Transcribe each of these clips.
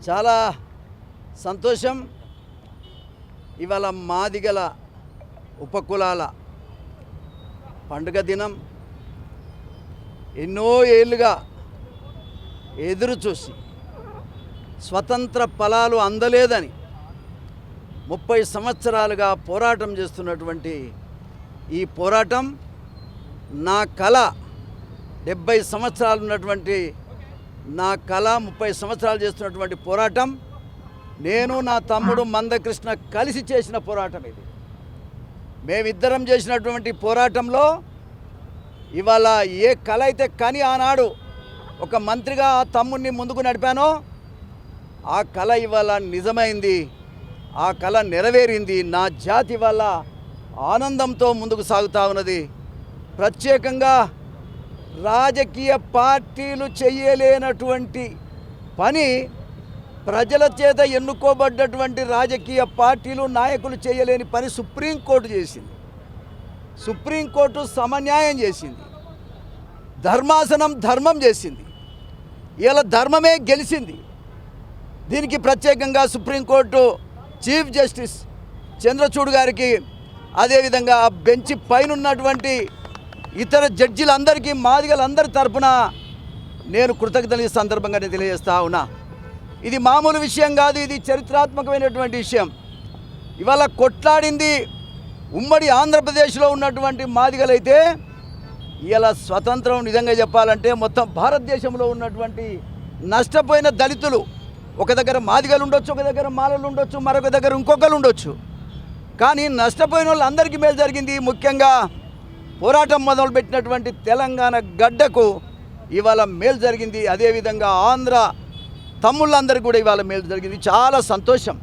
చాలా సంతోషం. ఇవాళ మాదిగల ఉపకులాల పండుగ దినం. ఎన్నో ఏళ్ళుగా ఎదురు చూసి స్వతంత్ర ఫలాలు అందలేదని 30 సంవత్సరాలుగా పోరాటం చేస్తున్నటువంటి ఈ పోరాటం నా కళ 70 సంవత్సరాలు ఉన్నటువంటి నా కళ 30 సంవత్సరాలు చేస్తున్నటువంటి పోరాటం నేను నా తమ్ముడు మందకృష్ణ కలిసి చేసిన పోరాటం ఇది. మేమిద్దరం చేసినటువంటి పోరాటంలో ఇవాళ ఏ కళ అయితే కానీ ఆనాడు ఒక మంత్రిగా ఆ తమ్ముడిని ముందుకు నడిపానో ఆ కళ ఇవాళ నిజమైంది, ఆ కళ నెరవేరింది. నా జాతి వల్ల ఆనందంతో ముందుకు సాగుతూ ఉన్నది. ప్రత్యేకంగా రాజకీయ పార్టీలు చేయలేనటువంటి పని ప్రజల చేత ఎన్నుకోబడ్డటువంటి రాజకీయ పార్టీలు నాయకులు చేయలేని పని సుప్రీంకోర్టు చేసింది. సుప్రీంకోర్టు సమన్యాయం చేసింది. ధర్మాసనం ధర్మం చేసింది. ఇలా ధర్మమే గెలిచింది. దీనికి ప్రత్యేకంగా సుప్రీంకోర్టు చీఫ్ జస్టిస్ చంద్రచూడ్ గారికి, అదేవిధంగా ఆ బెంచ్ పైన ఉన్నటువంటి ఇతర జడ్జిలందరికీ, మాదిగలందరి తరపున నేను కృతజ్ఞతలు ఈ సందర్భంగా తెలియజేస్తా ఉన్నా. ఇది మామూలు విషయం కాదు, ఇది చరిత్రాత్మకమైనటువంటి విషయం. ఇవాళ కొట్లాడింది ఉమ్మడి ఆంధ్రప్రదేశ్లో ఉన్నటువంటి మాదిగలైతే ఇలా స్వతంత్రం నిజంగా చెప్పాలంటే మొత్తం భారతదేశంలో ఉన్నటువంటి నష్టపోయిన దళితులు, ఒక దగ్గర మాదిగలు ఉండొచ్చు, ఒక దగ్గర మాలలు ఉండొచ్చు, మరొక దగ్గర ఇంకొకరు ఉండొచ్చు, కానీ నష్టపోయిన వాళ్ళందరికీ మేలు జరిగింది. ముఖ్యంగా పోరాటం మొదలుపెట్టినటువంటి తెలంగాణ గడ్డకు ఇవాళ మేలు జరిగింది. అదేవిధంగా ఆంధ్ర తమ్ముళ్ళందరికీ కూడా ఇవాళ మేలు జరిగింది. చాలా సంతోషం.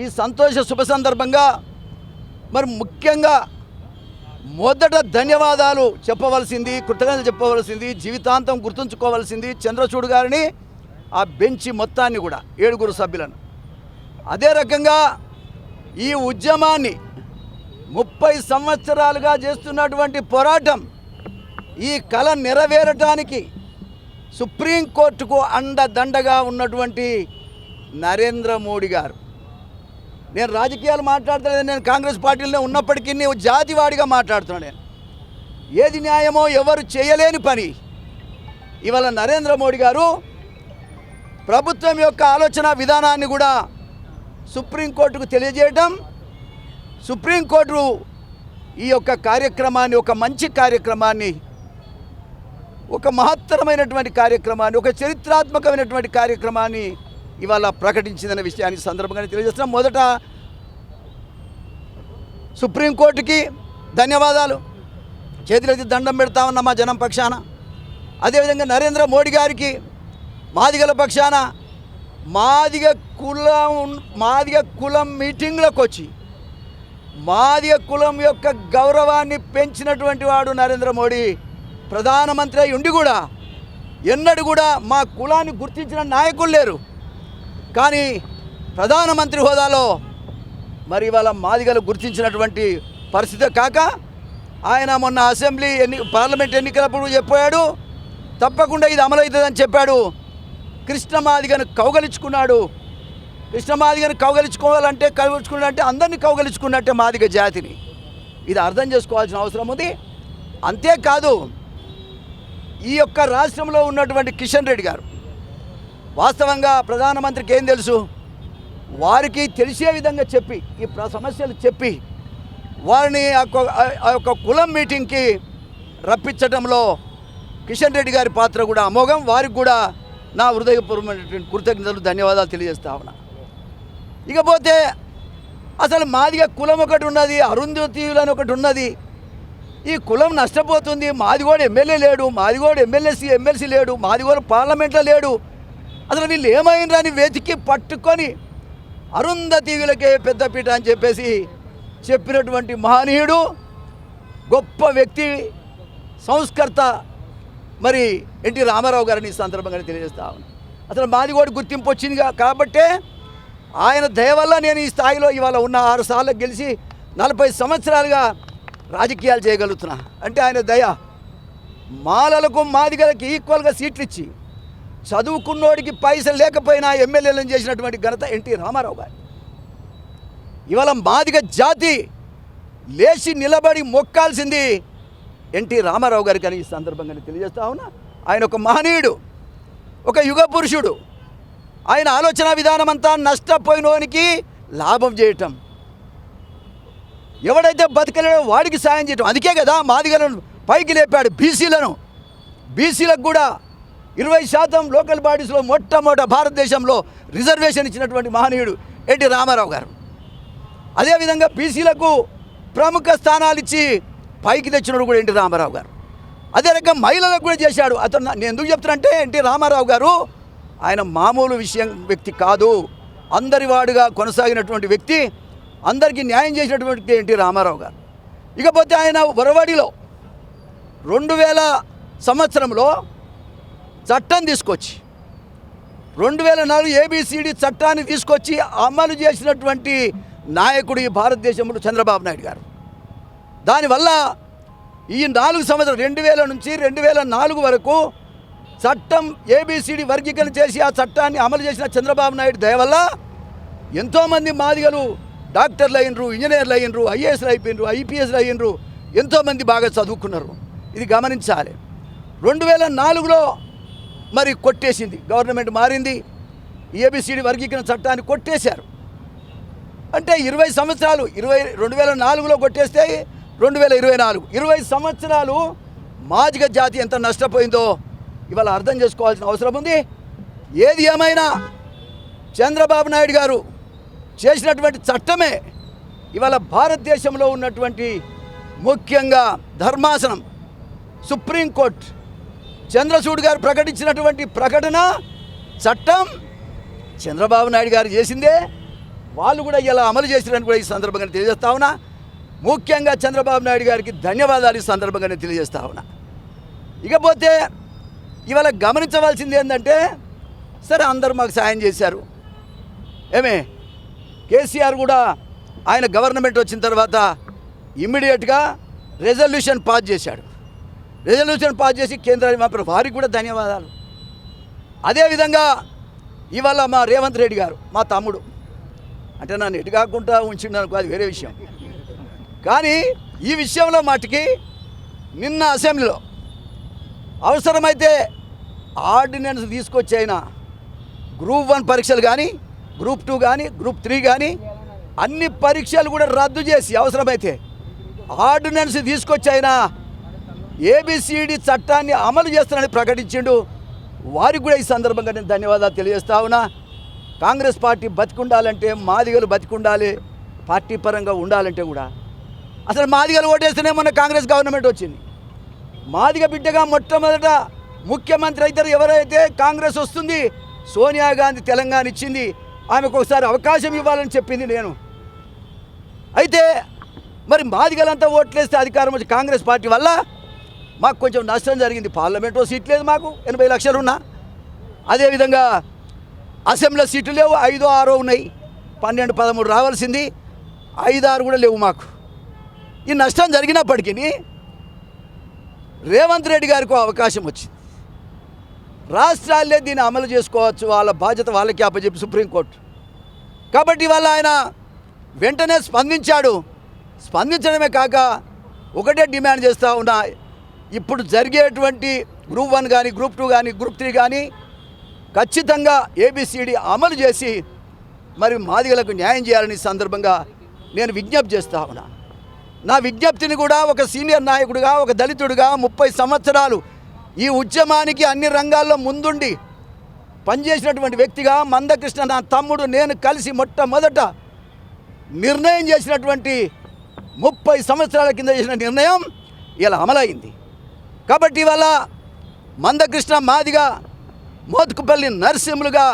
ఈ సంతోష శుభ సందర్భంగా మరి ముఖ్యంగా మొదట ధన్యవాదాలు చెప్పవలసింది, కృతజ్ఞతలు చెప్పవలసింది, జీవితాంతం గుర్తుంచుకోవాల్సింది చంద్రచూడ్ గారిని, ఆ బెంచి మొత్తాన్ని కూడా 7 సభ్యులను. అదే రకంగా ఈ ఉద్యమాన్ని 30 సంవత్సరాలుగా చేస్తున్నటువంటి పోరాటం, ఈ కళ నెరవేరటానికి సుప్రీంకోర్టుకు అండదండగా ఉన్నటువంటి నరేంద్ర మోడీ గారు. నేను రాజకీయాలు మాట్లాడతలేదు, నేను కాంగ్రెస్ పార్టీలో ఉన్నప్పటికీ నేను జాతివాడిగా మాట్లాడుతున్నాను. నేను ఏది న్యాయమో ఎవరు చేయలేని పని ఇవాళ నరేంద్ర మోడీ గారు ప్రభుత్వం యొక్క ఆలోచన విధానాన్ని కూడా సుప్రీంకోర్టుకు తెలియజేయటం, సుప్రీంకోర్టు ఈ యొక్క కార్యక్రమాన్ని, ఒక మంచి కార్యక్రమాన్ని, ఒక మహత్తరమైనటువంటి కార్యక్రమాన్ని, ఒక చరిత్రాత్మకమైనటువంటి కార్యక్రమాన్ని ఇవాళ ప్రకటించిందనే విషయాన్ని సందర్భంగా తెలియజేస్తున్నాం. మొదట సుప్రీంకోర్టుకి ధన్యవాదాలు, చేతులెత్తి దండం పెడతా ఉన్న మా జనం పక్షాన. అదేవిధంగా నరేంద్ర మోడీ గారికి మాదిగల పక్షాన, మాదిగ కులం మీటింగ్లకు వచ్చి మాదిగ కులం యొక్క గౌరవాన్ని పెంచినటువంటి వాడు నరేంద్ర మోడీ. ప్రధానమంత్రి అయి ఉండి కూడా ఎన్నడూ కూడా మా కులాన్ని గుర్తించిన నాయకులు లేరు, కానీ ప్రధానమంత్రి హోదాలో మరి ఇవాళ మాదిగలు గుర్తించినటువంటి పరిస్థితి కాక ఆయన మొన్న పార్లమెంట్ ఎన్నికలప్పుడు చెప్పాడు, తప్పకుండా ఇది అమలవుతుందని చెప్పాడు. కృష్ణ మాదిగను కౌగలించుకున్నాడు. కృష్ణ మాదిగను కౌగలించుకోవాలంటే అందరినీ కౌగలించుకున్నట్టే మాదిగ జాతిని. ఇది అర్థం చేసుకోవాల్సిన అవసరం ఉంది. అంతేకాదు, ఈ యొక్క రాష్ట్రంలో ఉన్నటువంటి కిషన్ రెడ్డి గారు వాస్తవంగా ప్రధానమంత్రికి ఏం తెలుసు, వారికి తెలిసే విధంగా చెప్పి, ఈ సమస్యలు చెప్పి వారిని ఆ యొక్క కులం మీటింగ్కి రప్పించడంలో కిషన్ రెడ్డి గారి పాత్ర కూడా అమోఘం. వారికి కూడా నా హృదయపూర్వమైనటువంటి కృతజ్ఞతలు, ధన్యవాదాలు తెలియజేస్తా ఉన్నా. ఇకపోతే అసలు మాదిగ కులం ఒకటి ఉన్నది, అరుంధతీయులు అని ఒకటి ఉన్నది. ఈ కులం నష్టపోతుంది. మాదిగోడు ఎమ్మెల్యే లేడు, మాదిగోడు ఎమ్మెల్సీ లేడు, మాదిగోడు పార్లమెంట్లో లేడు. అసలు వీళ్ళు ఏమైందని వెతికి పట్టుకొని అరుంధతీయులకే పెద్దపీట అని చెప్పేసి చెప్పినటువంటి మహనీయుడు, గొప్ప వ్యక్తి, సంస్కర్త మరి ఎన్టీ రామారావు గారిని ఈ సందర్భంగా తెలియజేస్తా ఉన్నాను. అసలు మాదిగోడు గుర్తింపు వచ్చింది కాబట్టే ఆయన దయ వల్ల నేను ఈ స్థాయిలో ఇవాళ ఉన్న 6 సార్లు గెలిచి 40 సంవత్సరాలుగా రాజకీయాలు చేయగలుగుతున్నా. అంటే ఆయన దయ. మాలలకు మాదిగలకు ఈక్వల్గా సీట్లు ఇచ్చి చదువుకున్నోడికి పైసలు లేకపోయినా ఎమ్మెల్యేలను చేసినటువంటి ఘనత ఎన్టీ రామారావు గారు. ఇవాళ మాదిగ జాతి లేచి నిలబడి మొక్కాల్సింది ఎన్టీ రామారావు గారికి అని ఈ సందర్భంగా తెలియజేస్తా ఉన్నా. ఆయన ఒక మహనీయుడు, ఒక యుగ పురుషుడు. ఆయన ఆలోచన విధానం అంతా నష్టపోయినోనికి లాభం చేయటం, ఎవడైతే బతకలేడో వాడికి సాయం చేయటం. అందుకే కదా మాదిగలను పైకి లేపాడు. బీసీలకు కూడా 20% లోకల్ బాడీస్లో మొట్టమొదట భారతదేశంలో రిజర్వేషన్ ఇచ్చినటువంటి మహనీయుడు ఎన్టీ రామారావు గారు. అదేవిధంగా బీసీలకు ప్రముఖ స్థానాలు ఇచ్చి పైకి తెచ్చినప్పుడు కూడా ఎన్టీ రామారావు గారు. అదే రకంగా మహిళలకు కూడా చేశాడు. అతను నేను ఎందుకు చెప్తానంటే ఎన్టీ రామారావు గారు ఆయన మామూలు వ్యక్తి కాదు. అందరివాడుగా కొనసాగినటువంటి వ్యక్తి, అందరికీ న్యాయం చేసినటువంటి వ్యక్తి ఎన్టీ రామారావు గారు. ఇకపోతే ఆయన వరవడిలో 2000 సంవత్సరంలో చట్టం తీసుకొచ్చి 2004 ABCD చట్టాన్ని తీసుకొచ్చి అమలు చేసినటువంటి నాయకుడు ఈ భారతదేశంలో చంద్రబాబు నాయుడు గారు. దానివల్ల ఈ 4 సంవత్సరాలు 2000 నుంచి 2004 వరకు చట్టం ABCD వర్గీకరణ చేసి ఆ చట్టాన్ని అమలు చేసిన చంద్రబాబు నాయుడు దయ వల్ల ఎంతోమంది మాదిగలు డాక్టర్లు అయినరు, ఇంజనీర్లు అయినరు, IASలు అయిపోయినరు, IPSలు అయినరు, ఎంతోమంది బాగా చదువుకున్నారు. ఇది గమనించాలి. 2004లో మరి కొట్టేసింది, గవర్నమెంట్ మారింది, ABCD వర్గీకరణ చట్టాన్ని కొట్టేశారు. అంటే 20 సంవత్సరాలు 2004లో కొట్టేస్తే 2024 20 సంవత్సరాలు మాదిగ జాతి ఎంత నష్టపోయిందో ఇవాళ అర్థం చేసుకోవాల్సిన అవసరం ఉంది. ఏది ఏమైనా చంద్రబాబు నాయుడు గారు చేసినటువంటి చట్టమే ఇవాళ భారతదేశంలో ఉన్నటువంటి ముఖ్యంగా ధర్మాసనం, సుప్రీంకోర్టు, చంద్రచూడ్ గారు ప్రకటించినటువంటి ప్రకటన చట్టం చంద్రబాబు నాయుడు గారు చేసిందే. వాళ్ళు కూడా ఇలా అమలు చేసిరని కూడా ఈ సందర్భంగా తెలియజేస్తా ఉన్నా. ముఖ్యంగా చంద్రబాబు నాయుడు గారికి ధన్యవాదాలు ఈ సందర్భంగా తెలియజేస్తా ఉన్నా. ఇకపోతే ఇవాళ గమనించవలసింది ఏంటంటే, సరే అందరూ మాకు సాయం చేశారు. కేసీఆర్ కూడా ఆయన గవర్నమెంట్ వచ్చిన తర్వాత ఇమ్మీడియట్గా రెజల్యూషన్ పాస్ చేశాడు. రెజల్యూషన్ పాస్ చేసి కేంద్రానికి పంపారు. వారికి కూడా ధన్యవాదాలు. అదేవిధంగా ఇవాళ మా రేవంత్ రెడ్డి గారు, మా తమ్ముడు, అంటే నన్ను ఎటు కాకుండా ఉంచిండనుకో అది వేరే విషయం. కానీ ఈ విషయంలో మటుకి నిన్న అసెంబ్లీలో అవసరమైతే ఆర్డినెన్స్ తీసుకొచ్చి అయినా గ్రూప్ 1 పరీక్షలు కానీ, గ్రూప్ 2 కానీ, గ్రూప్ 3 కానీ అన్ని పరీక్షలు కూడా రద్దు చేసి అవసరమైతే ఆర్డినెన్స్ తీసుకొచ్చి అయినా ABCD చట్టాన్ని అమలు చేస్తానని ప్రకటించిండు. వారికి కూడా ఈ సందర్భంగా నేను ధన్యవాదాలు తెలియజేస్తా ఉన్నా. కాంగ్రెస్ పార్టీ బతికుండాలంటే మాదిగలు బతికుండాలి, పార్టీ పరంగా ఉండాలంటే కూడా అసలు మాదిగలు ఓటేస్తేనే మొన్న కాంగ్రెస్ గవర్నమెంట్ వచ్చింది. మాదిగ బిడ్డగా మొట్టమొదట ముఖ్యమంత్రి అయితే ఎవరైతే కాంగ్రెస్ వస్తుంది, సోనియా గాంధీ తెలంగాణ ఇచ్చింది, ఆమెకు ఒకసారి అవకాశం ఇవ్వాలని చెప్పింది నేను. అయితే మరి మాదిగలంతా ఓట్లేస్తే అధికారం వచ్చి కాంగ్రెస్ పార్టీ వల్ల మాకు కొంచెం నష్టం జరిగింది. పార్లమెంట్లో సీట్ లేదు, మాకు 80 లక్షలు ఉన్నా. అదేవిధంగా అసెంబ్లీలో సీట్లు లేవు, 5 6 ఉన్నాయి. 12 13 రావాల్సింది 5 6 కూడా లేవు మాకు. ఈ నష్టం జరిగినప్పటికీ రేవంత్ రెడ్డి గారికి అవకాశం వచ్చింది. రాష్ట్రాలే దీన్ని అమలు చేసుకోవచ్చు, వాళ్ళ బాధ్యత వాళ్ళకి అప్పచెప్పి సుప్రీంకోర్టు. కాబట్టి వాళ్ళ ఆయన వెంటనే స్పందించాడు. స్పందించడమే కాక ఒకటే డిమాండ్ చేస్తూ ఉన్నా, ఇప్పుడు జరిగేటువంటి గ్రూప్ 1 కానీ, గ్రూప్ 2 కానీ, గ్రూప్ 3 కానీ ఖచ్చితంగా ABCD అమలు చేసి మరి మాదిగలకు న్యాయం చేయాలని సందర్భంగా నేను విజ్ఞప్తి చేస్తూ ఉన్నా. నా విజ్ఞప్తిని కూడా ఒక సీనియర్ నాయకుడిగా, ఒక దళితుడిగా 30 సంవత్సరాలు ఈ ఉద్యమానికి అన్ని రంగాల్లో ముందుండి పనిచేసినటువంటి వ్యక్తిగా మందకృష్ణ నా తమ్ముడు నేను కలిసి మొట్టమొదట నిర్ణయం చేసినటువంటి 30 సంవత్సరాల కింద చేసిన నిర్ణయం ఇలా అమలైంది. కాబట్టి ఇవాళ మందకృష్ణ మాదిగా, మోత్కుపల్లి నరసింహులుగా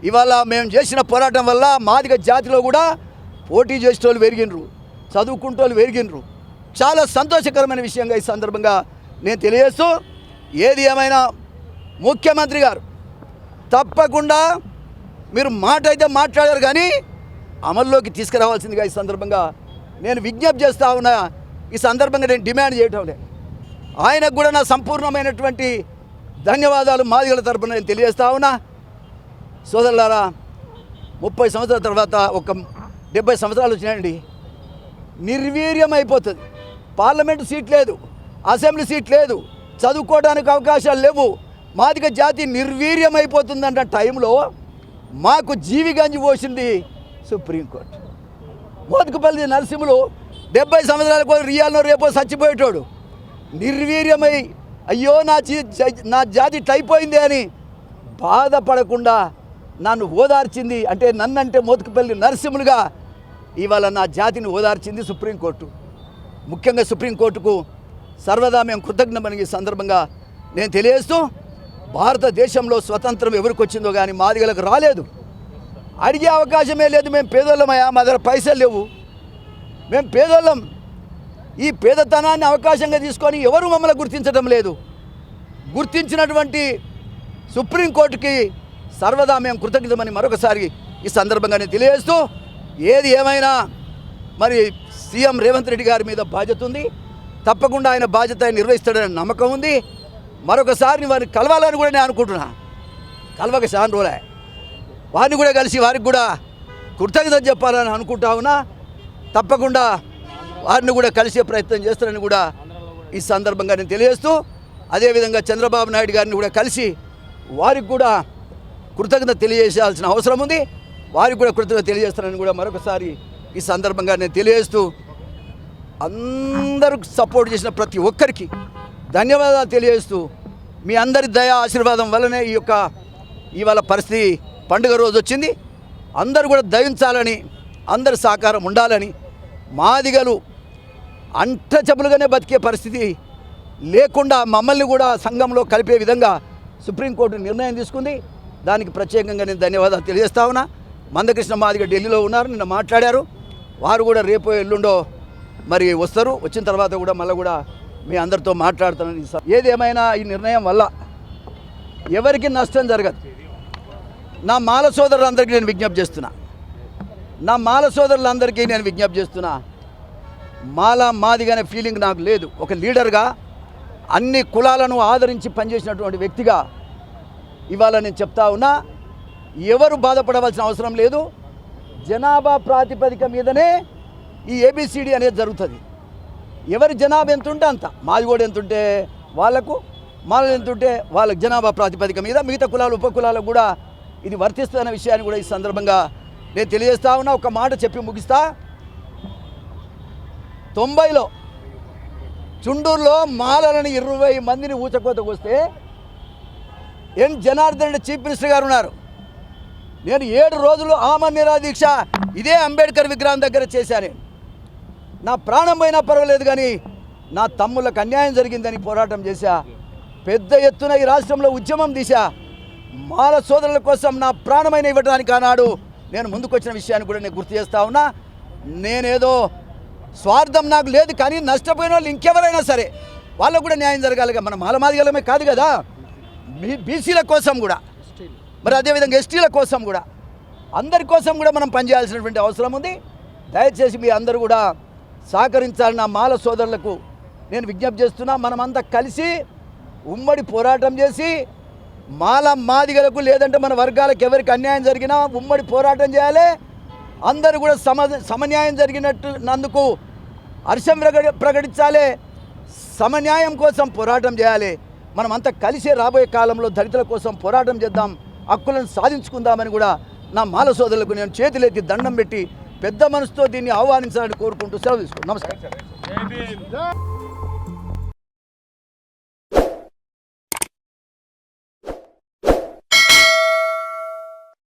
ఇవాళ మేము చేసిన పోరాటం వల్ల మాదిగ జాతిలో కూడా పోటీ చేసేటోళ్ళు పెరిగినరు, చదువుకుంటోళ్ళు పెరిగినరు. చాలా సంతోషకరమైన విషయంగా ఈ సందర్భంగా నేను తెలియజేస్తూ, ఏది ఏమైనా ముఖ్యమంత్రి గారు తప్పకుండా మీరు మాట అయితే మాట్లాడారు కానీ అమల్లోకి తీసుకురావాల్సిందిగా ఈ సందర్భంగా నేను విజ్ఞప్తి చేస్తూ ఉన్నా. ఈ సందర్భంగా నేను డిమాండ్ చేయటం లేదు. ఆయనకు కూడా నా సంపూర్ణమైనటువంటి ధన్యవాదాలు మాదిగల తరపున నేను తెలియజేస్తా ఉన్నా. సోదరులారా, 30 సంవత్సరాల తర్వాత ఒక 70 సంవత్సరాలు వచ్చినాయండి. నిర్వీర్యం అయిపోతుంది. పార్లమెంటు సీట్ లేదు, అసెంబ్లీ సీట్ లేదు, చదువుకోవడానికి అవకాశాలు లేవు. మాదిగ జాతి నిర్వీర్యం అయిపోతుందంట టైంలో మాకు జీవి గంజి పోసింది సుప్రీంకోర్టు. మోత్కుపల్లి నరసింహులు 70 సంవత్సరాలకు రియాల్లో రేపో చచ్చిపోయేటోడు. నిర్వీర్యమై అయ్యో నా జాతి టైపోయింది అని బాధపడకుండా నన్ను ఓదార్చింది. అంటే నన్నంటే మోత్కుపల్లి నరసింహులుగా ఇవాళ నా జాతిని ఓదార్చింది సుప్రీంకోర్టు. ముఖ్యంగా సుప్రీంకోర్టుకు సర్వదా మేము కృతజ్ఞమని ఈ సందర్భంగా నేను తెలియజేస్తూ, భారతదేశంలో స్వతంత్రం ఎవరికి వచ్చిందో కానీ మాదిగలకు రాలేదు. అడిగే అవకాశమే లేదు. మేము పేదోళ్ళమయ్యా, మా దగ్గర పైసలు లేవు, మేము పేదోళ్ళం. ఈ పేదతనాన్ని అవకాశంగా తీసుకొని ఎవరు మమ్మల్ని గుర్తించడం లేదు. గుర్తించినటువంటి సుప్రీంకోర్టుకి సర్వదా మేము కృతజ్ఞతమని మరొకసారి ఈ సందర్భంగా నేను తెలియజేస్తూ, ఏది ఏమైనా మరి సీఎం రేవంత్ రెడ్డి గారి మీద బాధ్యత ఉంది. తప్పకుండా ఆయన బాధ్యత ఆయన నిర్వహిస్తాడనే నమ్మకం ఉంది. మరొకసారి వారిని కలవాలని కూడా నేను అనుకుంటున్నా. కలవక చాలా రోజులే, వారిని కూడా కలిసి వారికి కూడా కృతజ్ఞత చెప్పాలని అనుకుంటా ఉన్నా. తప్పకుండా వారిని కూడా కలిసే ప్రయత్నం చేస్తారని కూడా ఈ సందర్భంగా నేను తెలియజేస్తూ, అదేవిధంగా చంద్రబాబు నాయుడు గారిని కూడా కలిసి వారికి కూడా కృతజ్ఞత తెలియజేయాల్సిన అవసరం ఉంది. వారికి కూడా కృతజ్ఞత తెలియజేస్తారని కూడా మరొకసారి ఈ సందర్భంగా నేను తెలియజేస్తూ, అందరూ సపోర్ట్ చేసిన ప్రతి ఒక్కరికి ధన్యవాదాలు తెలియజేస్తూ, మీ అందరి దయా ఆశీర్వాదం వల్లనే ఇవాళ పరిస్థితి పండుగ రోజు వచ్చింది. అందరూ కూడా దయించాలని, అందరి సహకారం ఉండాలని, మాదిగలు అంటచబులుగానే బతికే పరిస్థితి లేకుండా మమ్మల్ని కూడా సంఘంలో కలిపే విధంగా సుప్రీంకోర్టు నిర్ణయం తీసుకుంది. దానికి ప్రత్యేకంగా నేను ధన్యవాదాలు తెలియజేస్తా ఉన్నా. మందకృష్ణ మాదిగ ఢిల్లీలో ఉన్నారు, నిన్న మాట్లాడారు. వారు కూడా రేపో ఎల్లుండో మరి వస్తారు. వచ్చిన తర్వాత కూడా మళ్ళీ కూడా మీ అందరితో మాట్లాడుతానని. ఏది ఏమైనా ఈ నిర్ణయం వల్ల ఎవరికి నష్టం జరగదు. నా మాల సోదరులందరికీ నేను విజ్ఞప్తి చేస్తున్నా. మాల మాదిగానే ఫీలింగ్ నాకు లేదు. ఒక లీడర్గా అన్ని కులాలను ఆదరించి పనిచేసినటువంటి వ్యక్తిగా ఇవాళ నేను చెప్తా ఉన్నా, ఎవరు బాధపడవలసిన అవసరం లేదు. జనాభా ప్రాతిపదిక మీదనే ఈ ఏబిసిడి అనేది జరుగుతుంది. ఎవరి జనాభా ఎంత ఉంటే అంత, మాది కూడా ఎంత ఉంటే వాళ్ళకు, మాలలు ఎంత ఉంటే వాళ్ళకి జనాభా ప్రాతిపదిక మీద మిగతా కులాలు ఉపకులాలకు కూడా ఇది వర్తిస్తున్న విషయాన్ని కూడా ఈ సందర్భంగా నేను తెలియజేస్తా ఉన్నా. ఒక మాట చెప్పి ముగిస్తా. 90లో చుండూరులో మాలలని 20 మందిని ఊచకోతకు వస్తే ఎన్ జనార్దన్ రెడ్డి చీఫ్ మినిస్టర్ గారు ఉన్నారు. నేను 7 రోజులు ఆమరణ నిరాదీక్ష ఇదే అంబేద్కర్ విగ్రహం దగ్గర చేశాను. నా ప్రాణం పోయినా పర్వాలేదు కానీ నా తమ్ముళ్ళకు అన్యాయం జరిగిందని పోరాటం చేశా. పెద్ద ఎత్తున ఈ రాష్ట్రంలో ఉద్యమం తీశా. మాల సోదరుల కోసం నా ప్రాణమైన ఇవ్వడానికి ఆనాడు నేను ముందుకొచ్చిన విషయాన్ని కూడా నేను గుర్తు చేస్తా ఉన్నా. నేనేదో స్వార్థం నాకు లేదు, కానీ నష్టపోయిన వాళ్ళు ఇంకెవరైనా సరే వాళ్ళకు కూడా న్యాయం జరగాలిగా. మన మాలమాదిగలమే కాదు కదా, బీసీల కోసం కూడా, మరి అదేవిధంగా ఎస్టీల కోసం కూడా, అందరి కోసం కూడా మనం పనిచేయాల్సినటువంటి అవసరం ఉంది. దయచేసి మీ అందరూ కూడా సహకరించాలని నా మాల సోదరులకు నేను విజ్ఞప్తి చేస్తున్నా. మనమంతా కలిసి ఉమ్మడి పోరాటం చేసి మాదిగలకు లేదంటే మన వర్గాలకు ఎవరికి అన్యాయం జరిగినా ఉమ్మడి పోరాటం చేయాలి. అందరూ కూడా సమన్యాయం జరిగినందుకు హర్షం ప్రకటించాలి. సమన్యాయం కోసం పోరాటం చేయాలి. మనమంతా కలిసే రాబోయే కాలంలో దళితుల కోసం పోరాటం చేద్దాం, హక్కులను సాధించుకుందామని కూడా నా మాల సోదరులకు నేను చేతులెత్తి దండం పెట్టి పెద్ద మనసుతో దీన్ని ఆహ్వానించాలని కోరుకుంటూ సెలవు తీసుకుంటాను. నమస్కారం.